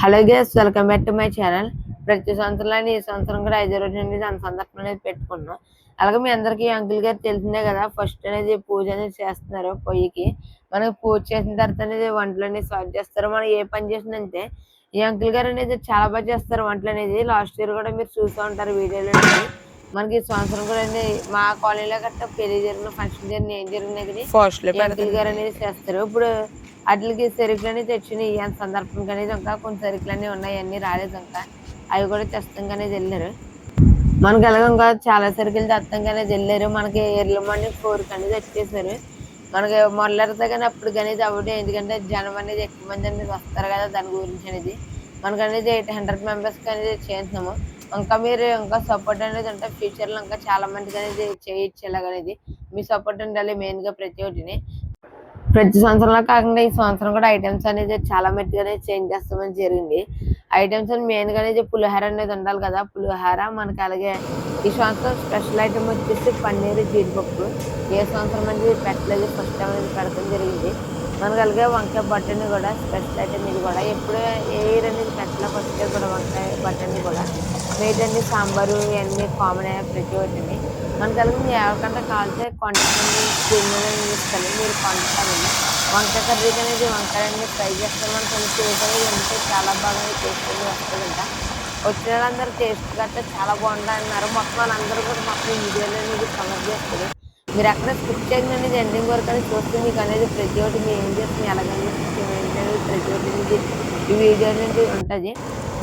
Hello guys, welcome back to my channel. ప్రతి సంవత్సరం ఈ సంవత్సరం కూడా 5 రోజుల నుండి దాని సందర్భం అనేది పెట్టుకున్నాం. అలాగే మీ అందరికీ అంకుల్ గారు తెలిసిందే కదా, ఫస్ట్ అనేది పూజ అనేది చేస్తున్నారు పొయ్యికి. మనకి పూజ చేసిన తర్వాత అనేది వంటలు అనేది స్టార్ట్ చేస్తారు. మనం ఏ పని చేసినంతే ఈ అంకుల్ గారు అనేది చాలా బాగా చేస్తారు వంటలు అనేది. లాస్ట్ ఇయర్ కూడా మీరు చూస్తూ ఉంటారు వీడియోలో. మనకి ఈ సంవత్సరం కూడా మా కాలనీలో గట్రా పెళ్లి జరిగిన ఫంక్షన్ జరిగిన ఏం జరిగినా కానీ అంకుల్ గారు అనేది చేస్తారు. ఇప్పుడు వాటికి సరుకులు అనేది తెచ్చినాయి. ఈ సందర్భంగా అనేది ఇంకా కొన్ని సరుకులు అనేవి ఉన్నాయి, అన్ని రాలేదు ఇంకా. అవి కూడా తెస్తాం అనేది వెళ్ళారు. మనకి ఎలాగ ఇంకా చాలా సరుకులు తెస్తాం అనేది వెళ్ళారు. మనకి ఎర్లీ మార్నింగ్ 4 అనేది వచ్చేసారు. మనకి మొదలెడతా కానీ అప్పుడు అనేది అవ్వడం, ఎందుకంటే జనం అనేది ఎక్కువ మంది అనేది వస్తారు కదా, దాని గురించి అనేది మనకు అనేది 800 మెంబర్స్కి అనేది చేస్తున్నాము. ఇంకా మీరు ఇంకా సపోర్ట్ అనేది ఉంటే ఫ్యూచర్లో ఇంకా చాలా మందికి అనేది చేయొచ్చు. ఇలాగనేది మీ సపోర్ట్ ఉండాలి మెయిన్గా ప్రతి ఒక్కటిని. ప్రతి సంవత్సరంలో కాకుండా ఈ సంవత్సరం కూడా ఐటమ్స్ అనేది చాలా మట్టుగానే చేంజ్ చేస్తామని జరిగింది. ఐటమ్స్ అని మెయిన్గా అనేది పులిహోర అనేది ఉండాలి కదా, పులిహోర మనకి. అలాగే ఈ సంవత్సరం స్పెషల్ ఐటమ్ వచ్చేసి పన్నీరు జీడిపప్పు. ఏ సంవత్సరం అనేది పెట్టలేదు, ఫస్ట్ టైం అనేది పెడతాం జరిగింది. మనకి అలాగే వంకాయ బట్టని కూడా స్పెషల్ ఐటమ్ ఇది కూడా. ఎప్పుడు ఏ ఇయర్ అనేది పెట్టలే, ఫస్ట్ ఇయర్ కూడా వంకాయ బట్టని కూడా. మీట్ అండి సాంబారు ఇవన్నీ కామన్ అయిన ప్రతి ఒక్కటిని మనకి అలాగే మీరు ఎవరికంటే కావాల్సే కాంటాక్ట్ స్క్రీన్ మీద ఇస్తాను, మీరు కాంటాక్ట్ అవ్వండి. వంకాయ కర్రీ అనేది వంకాయ అనేది ఫ్రై చేస్తాం. మనకి అనేది వండితే చాలా బాగా టేస్ట్ అనేది వస్తుందంట. వచ్చిన వాళ్ళందరూ టేస్ట్ గట్రా చాలా బాగుంటుంది అన్నారు. మొత్తం వాళ్ళందరూ కూడా మొత్తం వీడియోలో అనేది కవర్ చేస్తారు. మీరు అక్కడ స్కిప్ చేయడం అనేది ఎండింగ్ వరకు అనేది చూస్తే మీకు అనేది ప్రతి ఒక్కటి మీరు ఏం చేస్తుంది, ఎలాగైనా ఏంటనేది ప్రతి ఒక్కటి అనేది ఈ వీడియో అనేది ఉంటుంది.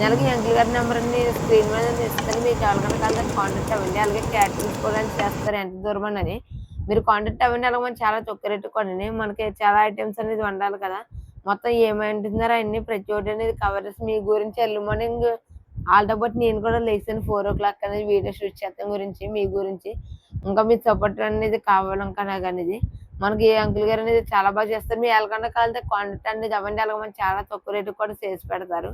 నెలకి అంకుల్ గారి నెంబర్ అన్ని స్క్రీన్ మీద ఇస్తాను, మీకు ఎవరికైనా కావాలి కాంటాక్ట్ అవ్వండి. అలాగే క్యాటరింగ్స్ కూడా చేస్తారు ఎంత దూరం అని మీరు కాంటాక్ట్ అవ్వండి. అలాగే మనం చాలా తక్కువ రేటు కొనండి. మనకి చాలా ఐటమ్స్ అనేది వండాలి కదా, మొత్తం ఏమంటున్నారో అన్ని ప్రతి ఒక్కటి అనేది కవర్ చేసి మీ గురించి ఎర్లీ మార్నింగ్ వాళ్ళతో పాటు నేను కూడా లేచాను 4 o'clock అనేది వీడియో షూట్ చేస్తాం గురించి, మీ గురించి. ఇంకా మీ సపోర్ట్ అనేది కావాలి ఇంకా నాకు అనేది. మనకి అంకుల్ గారు అనేది చాలా బాగా చేస్తారు. మీ ఎలాగన్నా కావాలంటే కాంటాక్ట్ అనేది అవ్వండి. అలాగే మనం చాలా తక్కువ రేటు కూడా చేసి పెడతారు.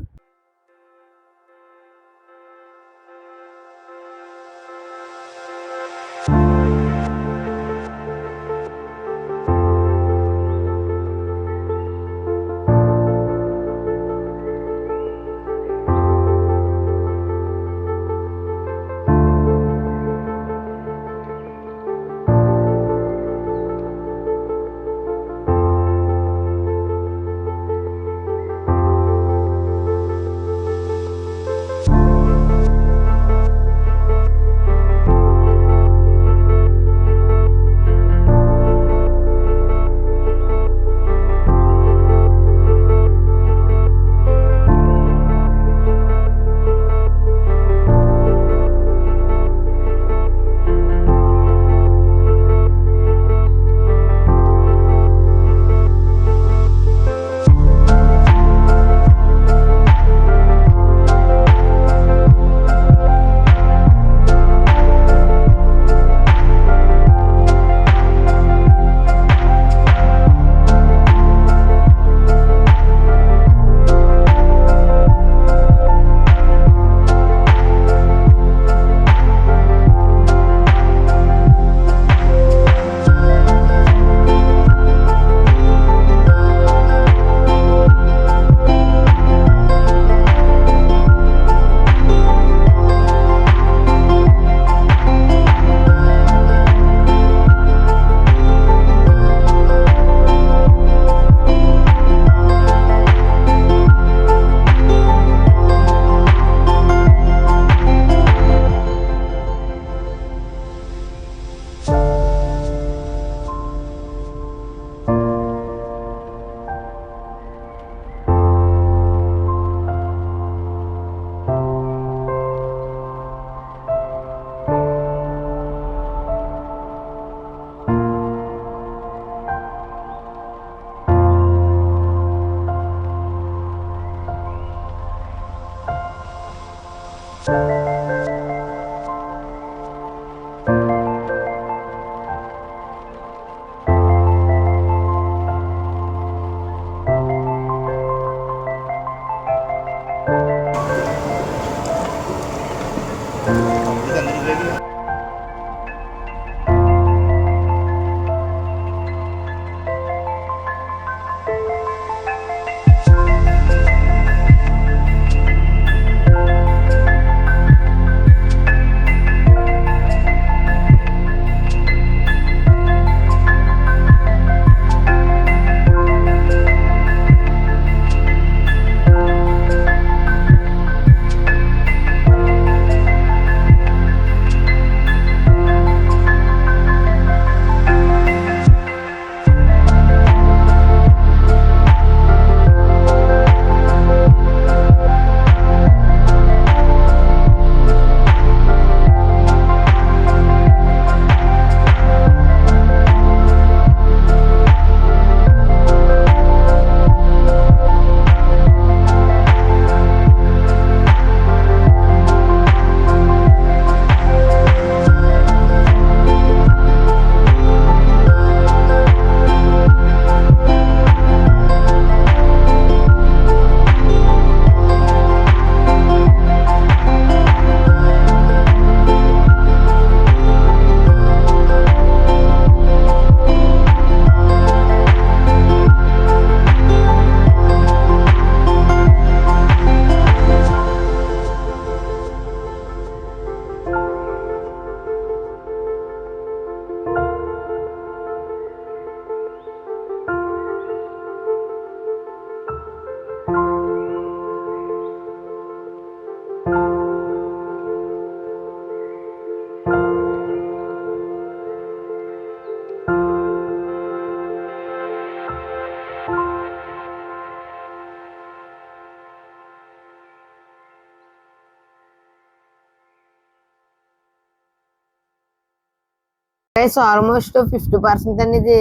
గైస్ ఆల్మోస్ట్ 50% అనేది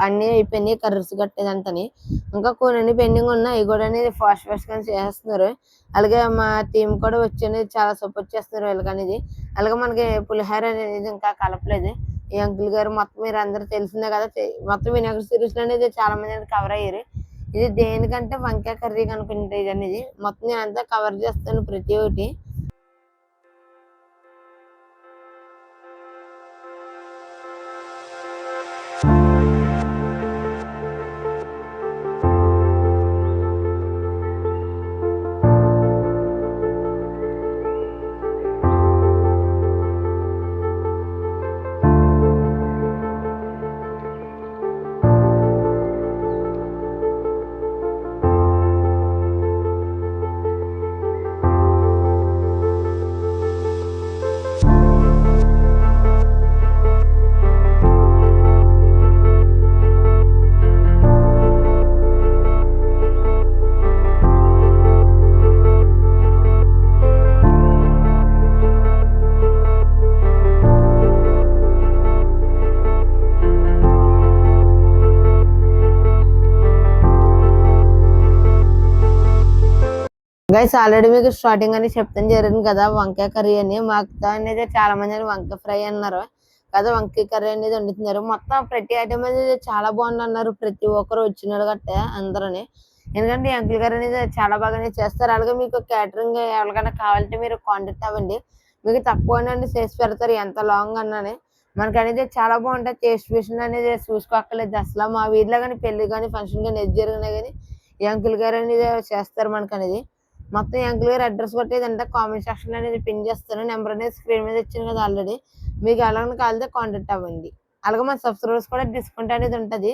అన్ని అయిపోయినాయి కర్రీస్ కట్టేదంతని. ఇంకా కొన్ని పెండింగ్ ఉన్నాయి, అవి కూడా అనేది ఫాస్ట్ గా చేస్తున్నారు. అలాగే మా టీం కూడా వచ్చి అనేది చాలా సపోర్ట్ చేస్తున్నారు వీళ్ళకి అనేది. అలాగే మనకి పులిహోర అనేది ఇంకా కలపలేదు. ఈ అంకుల్ గారు మొత్తం మీరు అందరూ తెలిసిందే కదా, మొత్తం వినాయక సిరీస్ లో అనేది చాలా మంది కవర్ అయ్యారు. ఇది దేనికంటే వంకాయ కర్రీ కనుకుంటే ఇది అనేది మొత్తం నేను అంతా కవర్ చేస్తాను ప్రతి ఒక్కటి. గైస్ ఆల్రెడీ మీకు స్టార్టింగ్ అని చెప్తాను జరిగింది కదా వంకాయ కర్రీ అని. మా అక్క అనేది చాలా మంది వంకాయ ఫ్రై అన్నారు కదా, వంకాయ కర్రీ అనేది వండుతున్నారు. మొత్తం ప్రతి ఐటమ్ అనేది చాలా బాగుంది అన్నారు ప్రతి ఒక్కరు వచ్చినాడు గట్టే అందరని. ఎందుకంటే ఈ అంకుల్ గారు అనేది చాలా బాగానే చేస్తారు. అలాగే మీకు క్యాటరింగ్ ఎవరికైనా కావాలంటే మీరు కాంటాక్ట్ అవ్వండి, మీకు తక్కువ చేసి పెడతారు ఎంత లాంగ్ అన్నని. మనకి అనేది చాలా బాగుంటుంది. టేస్ట్ విషయం అనేది చూసుకోక్కర్లేదు అసలు. మా వీధిలో కానీ పెళ్లి కానీ ఫంక్షన్ కానీ ఏది జరిగినా కానీ ఈ అంకుల్ గారు అనేది చేస్తారు మనకు అనేది. మొత్తం అంకుల్ గారు అడ్రస్ కొట్టేది అంటే కామెంట్ సెక్షన్ అనేది పిన్ చేస్తాను. నెంబర్ అనేది స్క్రీన్ మీద ఇచ్చాను కదా ఆల్రెడీ. మీకు ఎలాగైనా కావాలంటే కాంటాక్ట్ అవ్వండి. అలాగే మన సబ్స్క్రైబర్స్ కూడా డిస్కౌంట్ అనేది ఉంటుంది.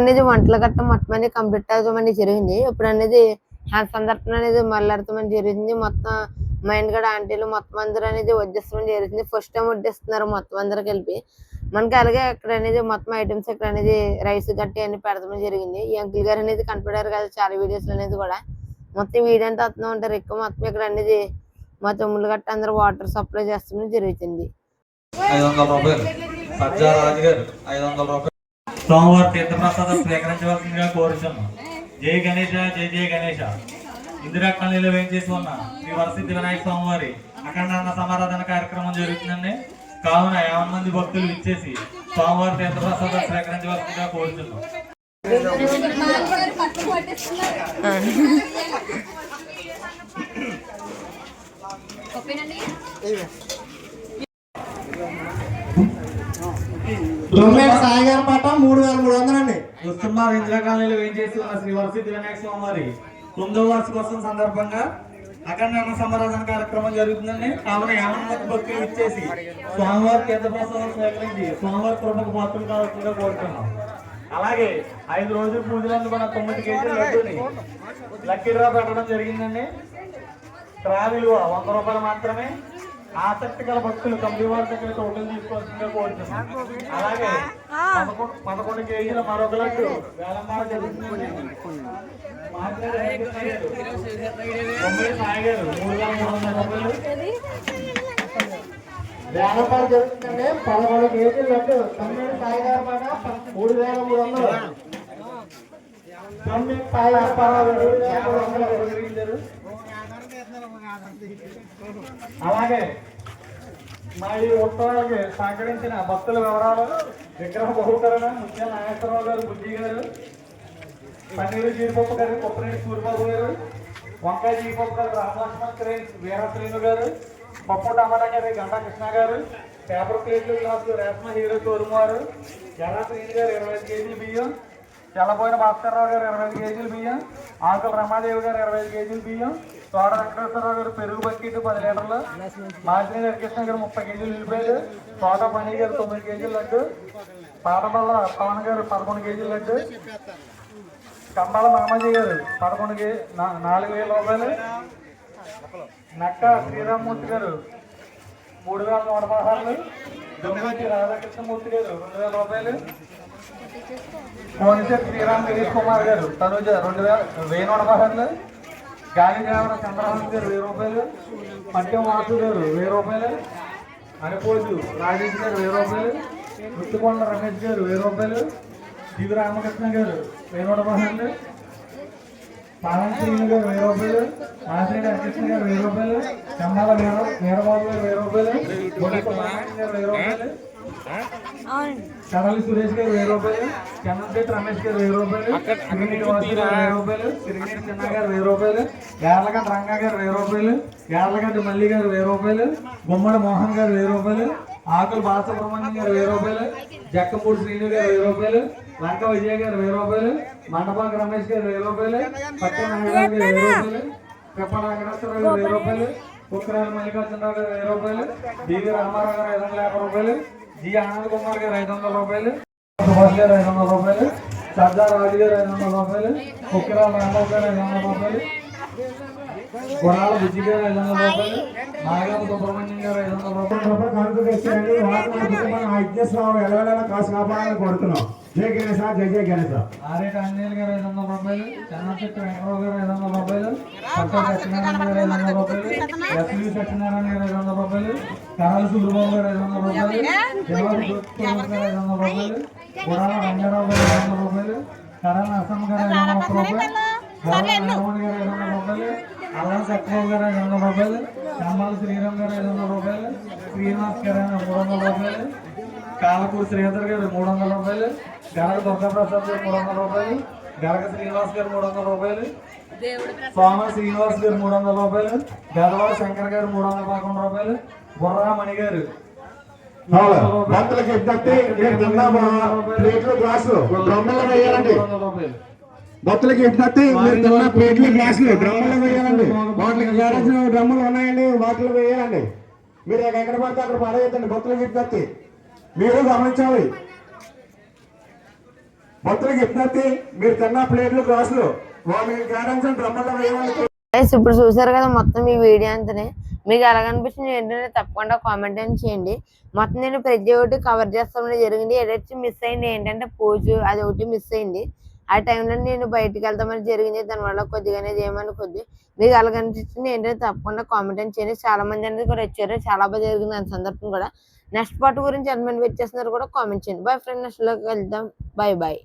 అనేది వంటలు గట్ట మొత్తం అనేది కంప్లీట్ అవుతామని జరిగింది. ఇప్పుడు అనేది సందర్భన అనేది మళ్ళాడతామని జరిగింది. మొత్తం మైండ్ గడ ఆంటీలు మొత్తం అందరూ అనేది వడ్డిస్తామని జరుగుతుంది. ఫస్ట్ టైం వడ్డిస్తున్నారు మొత్తం అందరూ కలిపి. మనకి అలాగే అక్కడ అనేది మొత్తం ఐటమ్స్ ఇక్కడ అనేది రైస్ గట్టి అన్ని పెడతామని జరిగింది. ఈ అంకుల్ గారు అనేది కనపడారు కదా చాలా వీడియోస్ అనేది కూడా. మొత్తం వీడియో అంతా వస్తూ ఉంటారు ఎక్కువ. మొత్తం ఇక్కడ అనేది మా తమ్ముళ్ళు గట్ట అందరూ వాటర్ సప్లై చేస్తామని జరుగుతుంది. 500 రూపాయలు. సజ్జా రాజు గారు 500 రూపాయలు. సోమవారం తీర్థప్రసాదం స్వీకరించవలసిందిగా కోరుచున్నాం. జై గణేష జై జై గణేష. ఇందిరా కాలనీలో వేయించేసి ఉన్న శ్రీ వరసిద్ధి వినాయక స్వామివారి అఖండ అన్న సమారాధన కార్యక్రమం జరుగుతుందండి. కావున 50 మంది భక్తులు ఇచ్చేసి స్వామివారి తీర్థప్రసాదం స్వీకరించవలసిందిగా కోరుచున్నాం. సాయిగారి పాట 3300 అండి. వస్తున్నారు ఇందిరా కాలనీలో వేయించేసి ఉన్న శ్రీ వరసిద్ధి వినాయక స్వామివారి 9వ వార్షికోత్సవం సందర్భంగా అఖండ అన్న సమారాధన కార్యక్రమం జరుగుతుందండి. కావున 50 మంది భక్తులు ఇచ్చేసి స్వామివారి తీర్థప్రసాదం స్వీకరించి స్వామివారి కృపకు పాత్రలు కావాల్సిందిగా కోరుతున్నాం. అలాగే 5 రోజుల పూజలందు కూడా 9 కేజీల లడ్డూని లక్కీ డ్రా పెట్టడం జరిగిందండి. డ్రా విలువ 100 రూపాయలు మాత్రమే. ఆసక్తి గల భక్తులు కంపెనీ వారి దగ్గర టోటల్ తీసుకోవాల్సిందిగా కోరుతున్నాం. అలాగే 11 కేజీల మరొక లడ్డు వేలంపాట జరుగుతుందండి. సాయి గారు 3300 రూపాయలు. వేలంపాట జరుగుతుందండి. 11 కేజీల లడ్డు తమ్మిడి సాయిగారి పాట 3300. తమ్మిడి సాయి అప్పారావు 3300. అలాగే మా ఈ ఉత్సవాలకి సహకరించిన భక్తుల వివరాలు: విగ్రహ బహుకరణ ముత్యాల నాగేశ్వరరావు గారు, బుద్ధి గారు, పన్నీరు జీడిపప్పు గారు, కొప్పరెడ్డి సూర్యబాబు గారు, వంకాయ జీడిపప్పు గారు, రామలక్ష్మణ్ క్రేజ్ వీరశ్రీను గారు, పప్పు టమాటా గారు, గంటా కృష్ణ గారు, పేపర్ ప్లేట్లు గ్లాసులు రేష్మ హీరో తోరుమారు, ఎర్ర శ్రీని గారు 25 కేజీలు బియ్యం, తెల్లపోయిన భాస్కర్రావు గారు 25 కేజీలు బియ్యం, ఆకుల రమాదేవి గారు 25 కేజీలు బియ్యం, తోట వెంకటేశ్వరరావు గారు పెరుగు బకెట్ 10 లీటర్లు, మాజిని హరికృష్ణ గారు 30 కేజీలు ఉల్లిపాయలు, తోట పని గారు 9 కేజీలు లడ్డు, పాటబల్ల పవన్ గారు 11 కేజీలు లడ్డు, కంబాల మామాజీ గారు 4,000 రూపాయలు, నక్క శ్రీరామ్మూర్తి గారు 3,116, దుమ్మిటి రాధాకృష్ణమూర్తి గారు 2,000 రూపాయలు, కోనిశెట్టి శ్రీరామ్ గిరీష్ కుమార్ గారు తనుజ 2,116, గాలిదేవర చంద్రహాస్ గారు 1000 రూపాయలు, పట్టెం వాసు గారు 1000 రూపాయలు, అనుపోజు రాజేష్ గారు 1000 రూపాయలు, ముత్తుకొండ రమేష్ గారు 1000 రూపాయలు, దివి రామకృష్ణ గారు 1016, పాలన శ్రీను గారు 1000 రూపాయలు, మాసిరెడ్డి హరికృష్ణ గారు 1000 రూపాయలు, కమ్మాల వీరబాబు గారు 1000 రూపాయలు, బొడి సుబ్రహ్మణ్యం గారు 1000 రూపాయలు, కడలి సురేష్ గారు 1000 రూపాయలు, చంద్రశేఖర్ రమేష్ గారు 1000 రూపాయలు, సిరిగిటి వాసు గారు 1000 రూపాయలు, సిరిగిటి చిన్న గారు 1000 రూపాయలు, యార్లగడ్డ రంగా గారు 1000 రూపాయలు, యార్లగడ్డ మల్లి గారు 1000 రూపాయలు, గుమ్మడి మోహన్ గారు 1000 రూపాయలు, ఆకుల బాలసుబ్రహ్మణ్యం గారు 1000 రూపాయలు, జక్కపూడి శ్రీను గారు 1000 రూపాయలు, లంక విజయ్ గారు 1000 రూపాయలు, మండపాక రమేష్ గారు 1000 రూపాయలు, పట్టణ నాగరాజు గారు 1000 రూపాయలు, పెప్ప నాగరాజరావు గారు 1000 రూపాయలు, కుక్కరాల మల్లికార్జునరావు గారు 1000 రూపాయలు, డివి రామారావు గారు 550 రూపాయలు, జి ఆనంద్ కుమార్ గారు 500 రూపాయలు, సుభాష్ గారు 500 రూపాయలు, సర్దార్ రాజు గారు 500 రూపాయలు, కుక్కరాల రాంబాబు గారు 500 రూపాయలు, గుణాల బుజ్జి గారు 500 రూపాయలు, నాగరామ సుబ్రహ్మణ్యం గారు 500 రూపాయలు. కాసు కాపాడాలని కోరుతున్నాం. జై గణేశ జై జై గణేశ. ఆరేట ఆంజనేయులు గారు 500 రూపాయలు, చంద్రశెట్టి వెంకటరావు గారు 500 రూపాయలు, పట్ట సత్యనారాయణ గారు 500 రూపాయలు, ఎస్వి సత్యనారాయణ గారు 500 రూపాయలు, కరాల సూర్యబాబు గారు 500 రూపాయలు, జవాబు జ్యోతికుమార్ గారు 500 రూపాయలు, గుడాల రంగారావు గారు 500 రూపాయలు, కరాల నరసమ్మ గారు 500 రూపాయలు, గోడ నాగమణి గారు 500 రూపాయలు, అల్లం సత్యబాబు గారు 500 రూపాయలు, కమ్మాల శ్రీరామ్ గారు 500 రూపాయలు, శ్రీనివాస్ గారు 300 రూపాయలు, కాలపూడి శ్రీధర్ గారు 300 రూపాయలు, గనక దుర్గాప్రసాద్ గారు 300 రూపాయలు, గనక శ్రీనివాస్ గారు 300 రూపాయలు, సోమ శ్రీనివాస్ గారు 300 రూపాయలు, గదవాడ శంకర్ గారు 311 రూపాయలు, బుర్రామణి గారు భక్తులకి ఎట్లయితే ప్లేట్లు గ్లాసులు డ్రమ్ములు వేయాలండి. వాటికి వేయాల్సిన డ్రమ్ములు ఉన్నాయండి, వాటిలో వేయాలండి. మీరు ఎక్కడ పడితే అక్కడ పడేయద్దండి. భక్తులకి ఎట్లయితే మీరు గమనించాలి. భక్తులకు విజ్ఞప్తి, మీరు తిన్న ప్లేట్లు గ్లాసులు వాళ్ళకి కేటాయించిన డ్రమ్ముల్లో వేయాలి. గైస్ ఇప్పుడు చూసారు కదా మొత్తం ఈ వీడియో అంతనే. మీకు ఎలాగనిపించింది ఏంటంటే తప్పకుండా కామెంట్ అని చేయండి. మొత్తం నేను ప్రతి ఒక్కటి కవర్ చేస్తామని జరిగింది. ఏదైతే మిస్ అయింది ఏంటంటే పూజ అది ఒకటి మిస్ అయింది. ఆ టైంలో నేను బయటికి వెళ్తామని జరిగింది. దానివల్ల కొద్దిగా అనేది ఏమనుకోద్ది. మీకు ఎలాగనిపించింది ఏంటంటే తప్పకుండా కామెంట్ అని చేయండి. చాలా మంది అనేది కూడా వచ్చారు, చాలా బాగా జరిగింది దాని సందర్భం కూడా. నెక్స్ట్ పార్ట్ గురించి ఎంతమంది వెయిట్ చేస్తున్నారు కూడా కామెంట్ చేయండి. బాయ్ ఫ్రెండ్, నెక్స్ట్ లోకి వెళ్దాం. Bye bye.